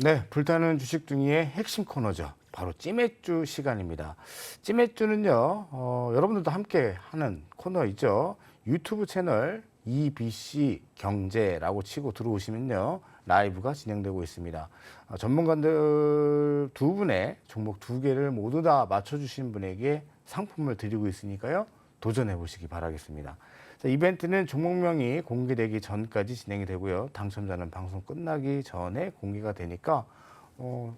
네, 불타는 주식 중의 핵심 코너죠. 바로 찌매주 시간입니다. 찌매주는요, 여러분들도 함께 하는 코너이죠. 유튜브 채널 EBC 경제라고 치고 들어오시면요, 라이브가 진행되고 있습니다. 전문가들 두 분의 종목 두 개를 모두 다 맞춰주신 분에게 상품을 드리고 있으니까요, 도전해 보시기 바라겠습니다. 자, 이벤트는 종목명이 공개되기 전까지 진행이 되고요. 당첨자는 방송 끝나기 전에 공개가 되니까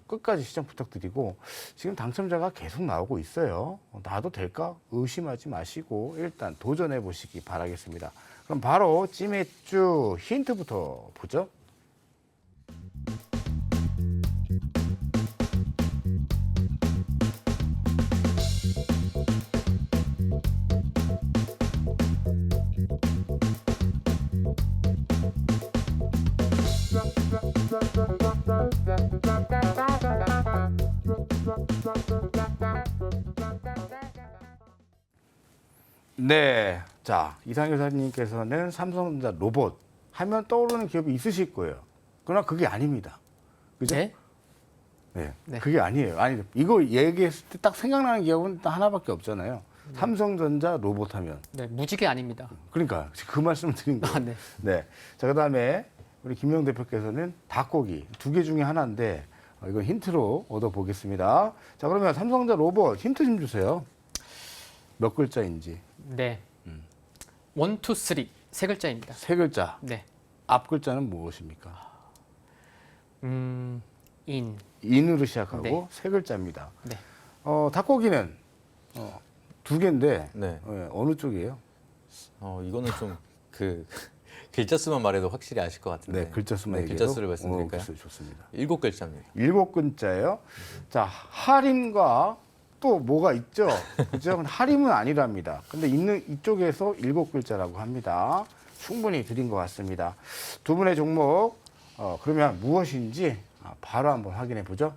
끝까지 시청 부탁드리고, 지금 당첨자가 계속 나오고 있어요. 나도 될까? 의심하지 마시고 일단 도전해 보시기 바라겠습니다. 그럼 바로 찌매주 힌트부터 보죠. 네, 자, 이상효 사님께서는 삼성전자 로봇 하면 떠오르는 기업이 있으실 거예요. 그러나 그게 아닙니다. 그죠? 네? 네, 네. 그게 아니에요. 아니, 이거 얘기했을 때 딱 생각나는 기업은 딱 하나밖에 없잖아요. 삼성전자 로봇 하면. 네, 무지개 아닙니다. 그러니까 그 말씀을 드린 거예요. 아, 네. 네. 자, 그다음에 우리 김영 대표께서는 닭고기 두 개 중에 하나인데 이건 힌트로 얻어보겠습니다. 자, 그러면 삼성전자 로봇 힌트 좀 주세요. 몇 글자인지. 네. 원, 투, 쓰리. 세 글자입니다. 세 글자. 네. 앞 글자는 무엇입니까? 인. 인으로 시작하고 네. 세 글자입니다. 네. 닭고기는 두 개인데 네. 어느 쪽이에요? 이거는 좀 그 글자 수만 말해도 확실히 아실 것 같은데. 네, 글자 수만 네, 얘기해요. 글자 수를 말씀드릴까요? 글자 좋습니다. 7글자입니다. 7글자예요. 자, 할인과 또 뭐가 있죠? 그죠? 할인은 아니랍니다. 근데 있는 이쪽에서 7글자라고 합니다. 충분히 드린 것 같습니다. 두 분의 종목 그러면 무엇인지 바로 한번 확인해 보죠.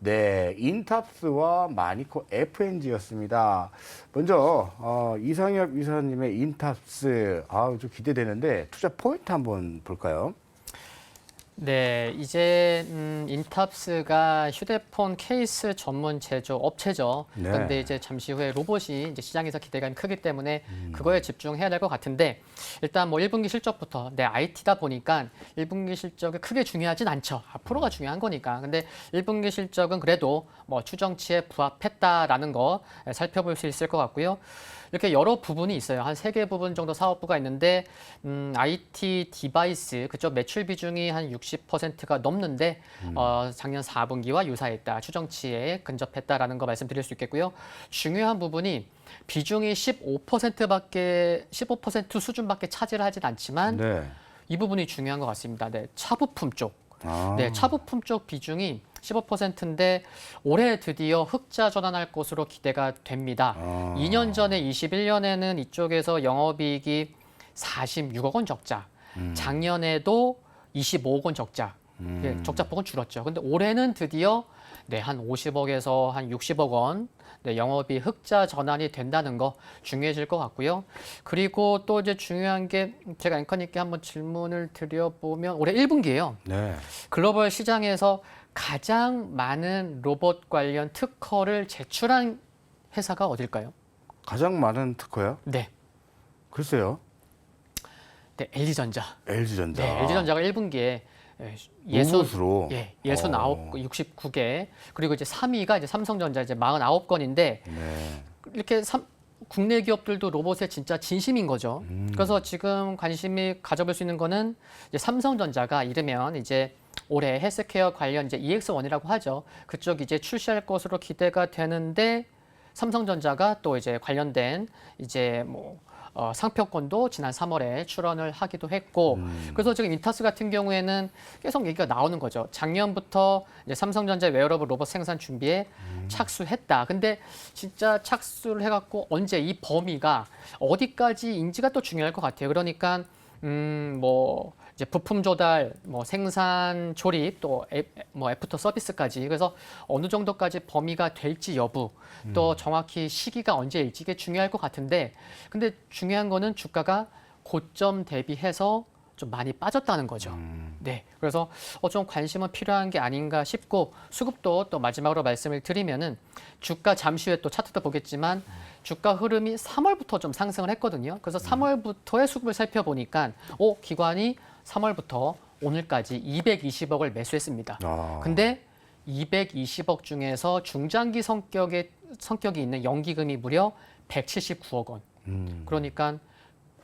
네, 인탑스와 마니코 FNG였습니다. 먼저 이상엽 이사님의 인탑스 좀 기대되는데 투자 포인트 한번 볼까요? 네, 이제 인탑스가 휴대폰 케이스 전문 제조 업체죠. 네. 그런데 이제 잠시 후에 로봇이 이제 시장에서 기대감이 크기 때문에 그거에 집중해야 될 것 같은데, 일단 뭐 1분기 실적부터 IT다 보니까 1분기 실적이 크게 중요하진 않죠. 앞으로가 중요한 거니까. 근데 1분기 실적은 그래도 뭐 추정치에 부합했다라는 거 살펴볼 수 있을 것 같고요. 이렇게 여러 부분이 있어요. 한 3개 부분 정도 사업부가 있는데 IT 디바이스 그쪽 매출 비중이 한 60%가 넘는데 작년 4분기와 유사했다. 추정치에 근접했다라는 거 말씀드릴 수 있겠고요. 중요한 부분이 비중이 15% 수준밖에 차지를 하진 않지만 네. 이 부분이 중요한 것 같습니다. 네, 차부품 쪽. 아. 네, 차부품 쪽 비중이 15%인데 올해 드디어 흑자 전환할 것으로 기대가 됩니다. 2년 전에 21년에는 이쪽에서 영업이익이 46억 원 적자, 작년에도 25억 원 적자, 적자폭은 줄었죠. 근데 올해는 드디어 한 50억에서 한 60억 원 영업이 흑자 전환이 된다는 거 중요해질 것 같고요. 그리고 또 이제 중요한 게 제가 앵커님께 한번 질문을 드려보면 올해 1분기예요. 네. 글로벌 시장에서 가장 많은 로봇 관련 특허를 제출한 회사가 어딜까요? 가장 많은 특허요? 네, 글쎄요. 네, LG전자. LG전자. 네, LG전자가 1분기에 로봇으로. 69, 69개. 그리고 이제 3위가 이제 삼성전자 이제 49건인데 네. 이렇게 국내 기업들도 로봇에 진짜 진심인 거죠. 그래서 지금 관심이 가져볼 수 있는 거는 이제 삼성전자가 이르면 이제 올해 헬스케어 관련 이제 EX1이라고 하죠. 그쪽 이제 출시할 것으로 기대가 되는데 삼성전자가 또 이제 관련된 이제 뭐 상표권도 지난 3월에 출원을 하기도 했고, 그래서 지금 인타스 같은 경우에는 계속 얘기가 나오는 거죠. 작년부터 이제 삼성전자 웨어러블 로봇 생산 준비에 착수했다. 근데 진짜 착수를 해갖고 언제 이 범위가 어디까지인지가 또 중요할 것 같아요. 그러니까 뭐 이제 부품 조달, 뭐 생산 조립, 또 뭐 애프터 서비스까지, 그래서 어느 정도까지 범위가 될지 여부, 또 정확히 시기가 언제일지 이게 중요할 것 같은데, 근데 중요한 거는 주가가 고점 대비해서 좀 많이 빠졌다는 거죠. 네, 그래서 좀 관심은 필요한 게 아닌가 싶고 수급도 또 마지막으로 말씀을 드리면은 주가 잠시 후에 또 차트도 보겠지만 주가 흐름이 3월부터 좀 상승을 했거든요. 그래서 3월부터의 수급을 살펴보니까 기관이 3월부터 오늘까지 220억을 매수했습니다. 근데 220억 중에서 중장기 성격이 있는 연기금이 무려 179억 원. 그러니까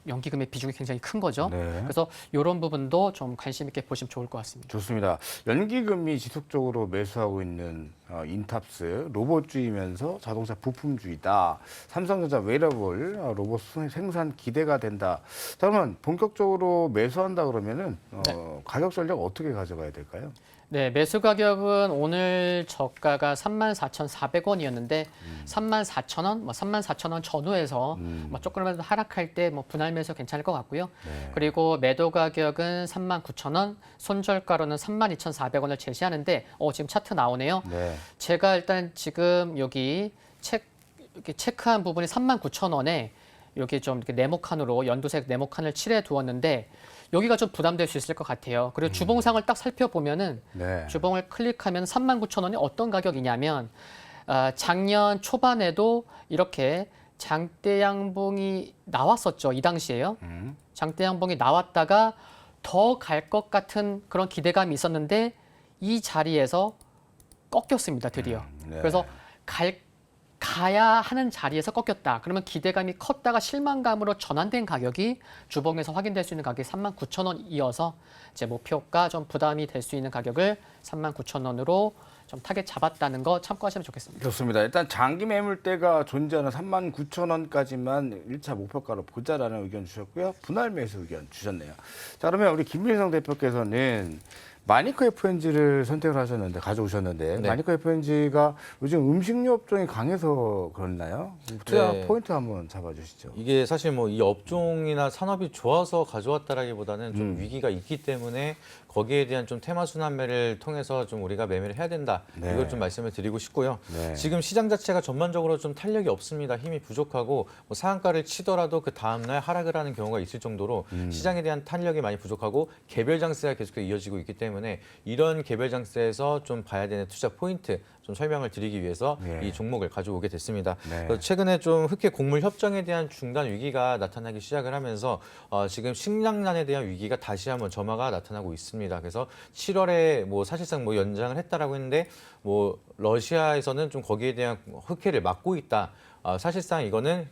연기금의 비중이 굉장히 큰 거죠. 네. 그래서 이런 부분도 좀 관심 있게 보시면 좋을 것 같습니다. 좋습니다. 연기금이 지속적으로 매수하고 있는 인탑스, 로봇주의면서 자동차 부품주의다. 삼성전자 웨어러블 로봇 생산 기대가 된다. 자, 그러면 본격적으로 매수한다 그러면은 가격 전략 어떻게 가져가야 될까요? 네, 매수 가격은 오늘 저가가 34,400원이었는데 34,000원, 34,000원 전후에서 조금이라도 하락할 때 분할 매수 괜찮을 것 같고요. 네. 그리고 매도 가격은 39,000원, 손절가로는 32,400원을 제시하는데 지금 차트 나오네요. 네. 제가 일단 지금 여기 이렇게 체크한 부분이 39,000원에 여기 좀 이렇게 네모칸으로 연두색 네모칸을 칠해 두었는데 여기가 좀 부담될 수 있을 것 같아요. 그리고 주봉상을 딱 살펴보면은 네. 주봉을 클릭하면 39,000원이 어떤 가격이냐면 작년 초반에도 이렇게 장대 양봉이 나왔었죠. 이 당시에요. 장대 양봉이 나왔다가 더 갈 것 같은 그런 기대감이 있었는데 이 자리에서 꺾였습니다. 드디어. 네. 그래서 가야 하는 자리에서 꺾였다. 그러면 기대감이 컸다가 실망감으로 전환된 가격이 주봉에서 확인될 수 있는 가격이 39,000원이어서 제 목표가 좀 부담이 될 수 있는 가격을 39,000원으로 좀 타겟 잡았다는 거 참고하시면 좋겠습니다. 좋습니다. 일단 장기 매물대가 존재하는 39,000원까지만 1차 목표가로 보자라는 의견 주셨고요. 분할 매수 의견 주셨네요. 자, 그러면 우리 김민성 대표께서는 마니커 FNG를 선택을 하셨는데 가져오셨는데 네. 마니커 FNG가 요즘 음식료 업종이 강해서 그렇나요? 투자 네. 포인트 한번 잡아주시죠. 이게 사실 뭐 이 업종이나 산업이 좋아서 가져왔다라기보다는 좀 위기가 있기 때문에 거기에 대한 좀 테마 순환매를 통해서 좀 우리가 매매를 해야 된다. 네. 이걸 좀 말씀을 드리고 싶고요. 네. 지금 시장 자체가 전반적으로 좀 탄력이 없습니다. 힘이 부족하고 뭐 상한가를 치더라도 그 다음 날 하락을 하는 경우가 있을 정도로 시장에 대한 탄력이 많이 부족하고 개별 장세가 계속해서 이어지고 있기 때문에 이런 개별 장세에서 좀 봐야 되는 투자 포인트 좀 설명을 드리기 위해서 네. 이 종목을 가져오게 됐습니다. 네. 그래서 최근에 좀 흑해 곡물 협정에 대한 중단 위기가 나타나기 시작을 하면서 지금 식량난에 대한 위기가 다시 한번 점화가 나타나고 있습니다. 그래서 7월에 뭐 사실상 뭐 연장을 했다라고 했는데 뭐 러시아에서는 좀 거기에 대한 흑해를 막고 있다. 사실상 이거는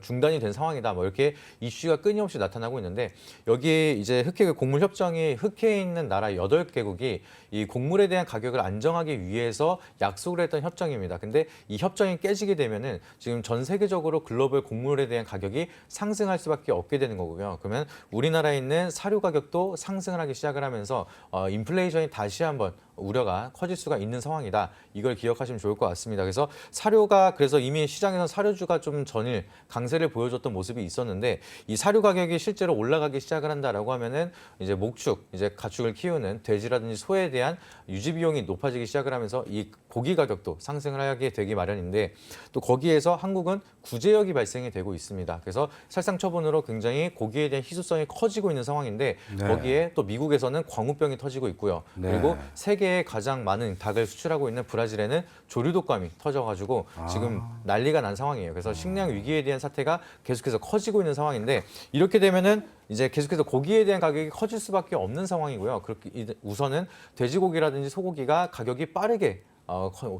중단이 된 상황이다. 뭐 이렇게 이슈가 끊임없이 나타나고 있는데 여기에 이제 흑해 곡물 협정이 흑해에 있는 나라 8개국이 이 곡물에 대한 가격을 안정하기 위해서 약속을 했던 협정입니다. 근데 이 협정이 깨지게 되면은 지금 전 세계적으로 글로벌 곡물에 대한 가격이 상승할 수밖에 없게 되는 거고요. 그러면 우리나라에 있는 사료 가격도 상승을 하기 시작을 하면서 인플레이션이 다시 한번 우려가 커질 수가 있는 상황이다. 이걸 기억하시면 좋을 것 같습니다. 그래서 사료가 그래서 이미 시장에서 사료주가 좀 전일 강세를 보여줬던 모습이 있었는데 이 사료 가격이 실제로 올라가기 시작을 한다라고 하면은 이제 목축, 이제 가축을 키우는 돼지라든지 소에 대한 유지 비용이 높아지기 시작을 하면서 이 고기 가격도 상승을 하게 되기 마련인데 또 거기에서 한국은 구제역이 발생이 되고 있습니다. 그래서 살상 처분으로 굉장히 고기에 대한 희소성이 커지고 있는 상황인데 네. 거기에 또 미국에서는 광우병이 터지고 있고요. 네. 그리고 세계에 가장 많은 닭을 수출하고 있는 브라질에는 조류독감이 터져가지고 지금 난리가 난 상황이에요. 그래서 식량 위기에 대한 사태가 계속해서 커지고 있는 상황인데 이렇게 되면은 이제 계속해서 고기에 대한 가격이 커질 수밖에 없는 상황이고요. 그렇게 우선은 돼지고기라든지 소고기가 가격이 빠르게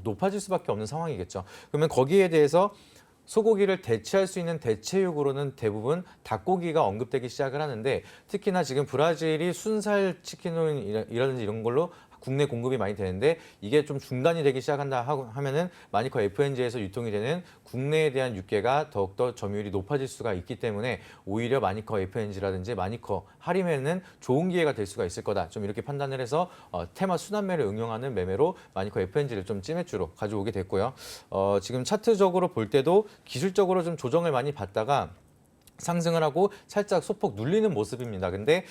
높아질 수밖에 없는 상황이겠죠. 그러면 거기에 대해서 소고기를 대체할 수 있는 대체육으로는 대부분 닭고기가 언급되기 시작을 하는데 특히나 지금 브라질이 순살 치킨이라든지 이런 걸로 국내 공급이 많이 되는데 이게 좀 중단이 되기 시작한다 하면은 마니커 FNG에서 유통이 되는 국내에 대한 육계가 더욱더 점유율이 높아질 수가 있기 때문에 오히려 마니커 FNG라든지 마니커 하림에는 좋은 기회가 될 수가 있을 거다. 좀 이렇게 판단을 해서 테마 순환매를 응용하는 매매로 마니커 FNG를 좀 찌매주로 가져오게 됐고요. 지금 차트적으로 볼 때도 기술적으로 좀 조정을 많이 받다가 상승을 하고 살짝 소폭 눌리는 모습입니다. 근데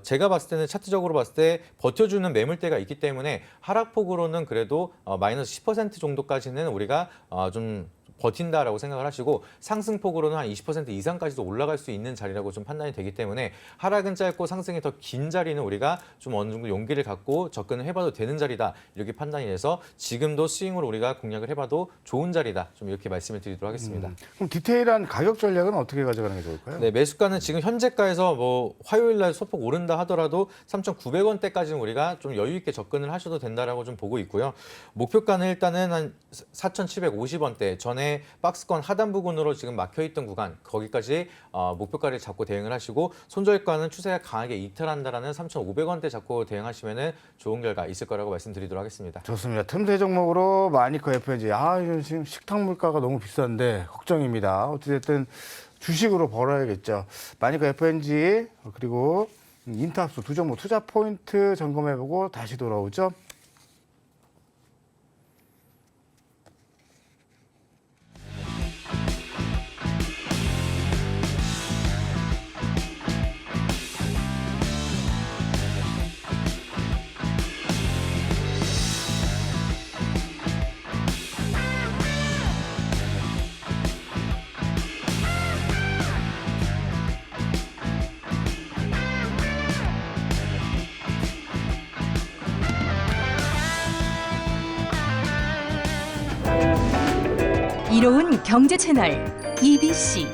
제가 봤을 때는 차트적으로 봤을 때 버텨주는 매물대가 있기 때문에 하락폭으로는 그래도 마이너스 10% 정도까지는 우리가 좀 버틴다라고 생각을 하시고 상승폭으로는 한 20% 이상까지도 올라갈 수 있는 자리라고 좀 판단이 되기 때문에 하락은 짧고 상승이 더 긴 자리는 우리가 좀 어느 정도 용기를 갖고 접근을 해봐도 되는 자리다 이렇게 판단이 돼서 지금도 스윙으로 우리가 공략을 해봐도 좋은 자리다 좀 이렇게 말씀을 드리도록 하겠습니다. 그럼 디테일한 가격 전략은 어떻게 가져가는 게 좋을까요? 네, 매수가는 지금 현재가에서 뭐 화요일 날 소폭 오른다 하더라도 3,900원대까지는 우리가 좀 여유 있게 접근을 하셔도 된다라고 좀 보고 있고요. 목표가는 일단은 한 4,750원대 전에 박스권 하단 부근으로 지금 막혀 있던 구간 거기까지 목표가를 잡고 대응을 하시고 손절가는 추세가 강하게 이탈한다라는 3,500원대 잡고 대응하시면은 좋은 결과 있을 거라고 말씀드리도록 하겠습니다. 좋습니다. 틈새 종목으로 마니커 FNG. 이건 지금 식탁 물가가 너무 비싼데 걱정입니다. 어찌됐든 주식으로 벌어야겠죠. 마니커 FNG 그리고 인터합수 두 종목 투자 포인트 점검해보고 다시 돌아오죠. 이로운 경제 채널 EBC